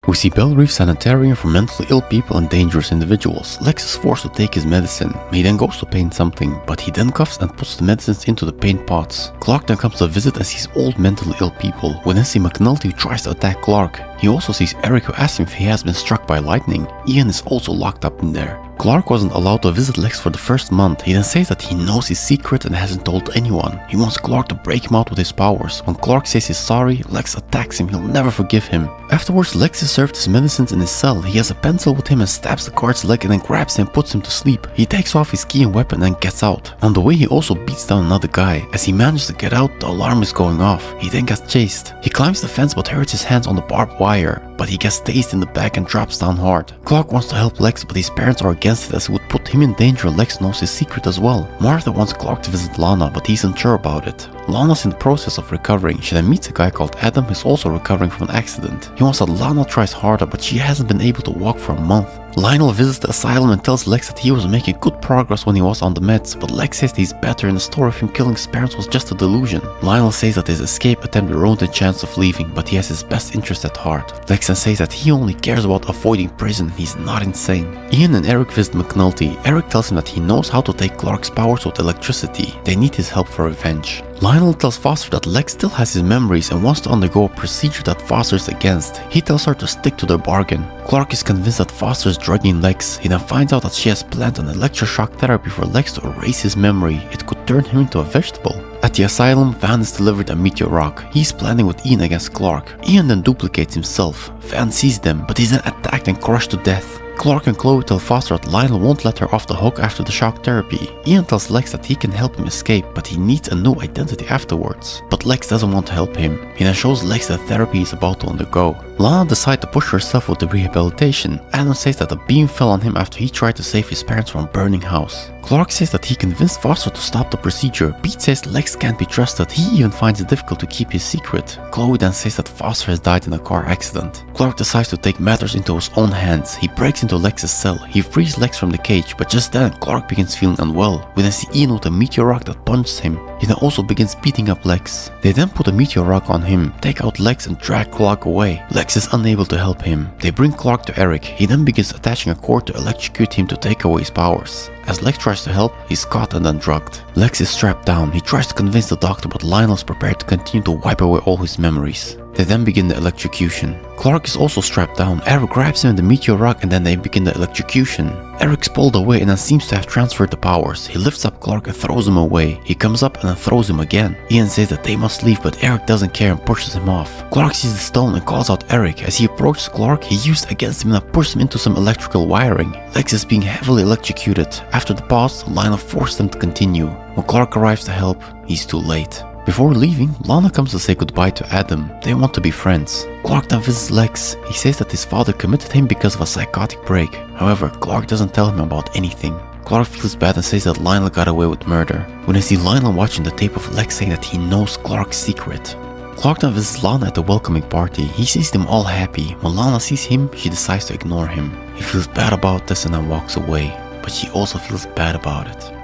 We see Belle Reef Sanitarium for mentally ill people and dangerous individuals. Lex is forced to take his medicine. He then goes to paint something, but he then coughs and puts the medicines into the paint pots. Clark then comes to visit and sees old mentally ill people. We then see McNulty who tries to attack Clark. He also sees Eric who asks him if he has been struck by lightning. Ian is also locked up in there. Clark wasn't allowed to visit Lex for the first month. He then says that he knows his secret and hasn't told anyone. He wants Clark to break him out with his powers. When Clark says he's sorry, Lex attacks him. He'll never forgive him. Afterwards, Lex is served his medicines in his cell. He has a pencil with him and stabs the guard's leg and then grabs him and puts him to sleep. He takes off his key and weapon and gets out. On the way, he also beats down another guy. As he manages to get out, the alarm is going off. He then gets chased. He climbs the fence but hurts his hands on the barbed wire. But he gets tased in the back and drops down hard. Clark wants to help Lex, but his parents are against it as it would put him in danger. Lex knows his secret as well. Martha wants Clark to visit Lana, but he's unsure about it. Lana's in the process of recovering. She then meets a guy called Adam who's also recovering from an accident. He wants that Lana tries harder, but she hasn't been able to walk for a month. Lionel visits the asylum and tells Lex that he was making good progress when he was on the meds, but Lex says that he's better and the story of him killing his parents was just a delusion. Lionel says that his escape attempt ruined the chance of leaving, but he has his best interest at heart. Lex then says that he only cares about avoiding prison, he's not insane. Ian and Eric visit McNulty. Eric tells him that he knows how to take Clark's powers with electricity. They need his help for revenge. Lionel tells Foster that Lex still has his memories and wants to undergo a procedure that Foster is against. He tells her to stick to their bargain. Clark is convinced that Foster is drugging Lex. He then finds out that she has planned an electroshock therapy for Lex to erase his memory. It could turn him into a vegetable. At the asylum, Van is delivered a meteor rock. He's planning with Ian against Clark. Ian then duplicates himself. Van sees them, but he's then attacked and crushed to death. Clark and Chloe tell Foster that Lionel won't let her off the hook after the shock therapy. Ian tells Lex that he can help him escape, but he needs a new identity afterwards. But Lex doesn't want to help him. He then shows Lex that therapy is about to undergo. Lana decides to push herself with the rehabilitation. Adam says that a beam fell on him after he tried to save his parents from a burning house. Clark says that he convinced Foster to stop the procedure. Pete says Lex can't be trusted. He even finds it difficult to keep his secret. Chloe then says that Foster has died in a car accident. Clark decides to take matters into his own hands. He breaks into Lex's cell. He frees Lex from the cage, but just then Clark begins feeling unwell. We then see Ian with a meteor rock that punches him. He then also begins beating up Lex. They then put a meteor rock on him, take out Lex and drag Clark away. Lex is unable to help him. They bring Clark to Eric. He then begins attaching a cord to electrocute him to take away his powers. As Lex tries to help, he's caught and then drugged. Lex is strapped down. He tries to convince the doctor, but Lionel's prepared to continue to wipe away all his memories. They then begin the electrocution. Clark is also strapped down. Eric grabs him in the meteor rock and then they begin the electrocution. Eric's pulled away and then seems to have transferred the powers. He lifts up Clark and throws him away. He comes up and then throws him again. Ian says that they must leave, but Eric doesn't care and pushes him off. Clark sees the stone and calls out Eric. As he approaches Clark, he used against him and pushes him into some electrical wiring. Lex is being heavily electrocuted. After the pause, Lionel forced them to continue. When Clark arrives to help, he's too late. Before leaving, Lana comes to say goodbye to Adam. They want to be friends. Clark then visits Lex. He says that his father committed him because of a psychotic break. However, Clark doesn't tell him about anything. Clark feels bad and says that Lionel got away with murder. When I see Lionel watching the tape of Lex saying that he knows Clark's secret. Clark then visits Lana at the welcoming party. He sees them all happy. When Lana sees him, she decides to ignore him. He feels bad about this and then walks away. But she also feels bad about it.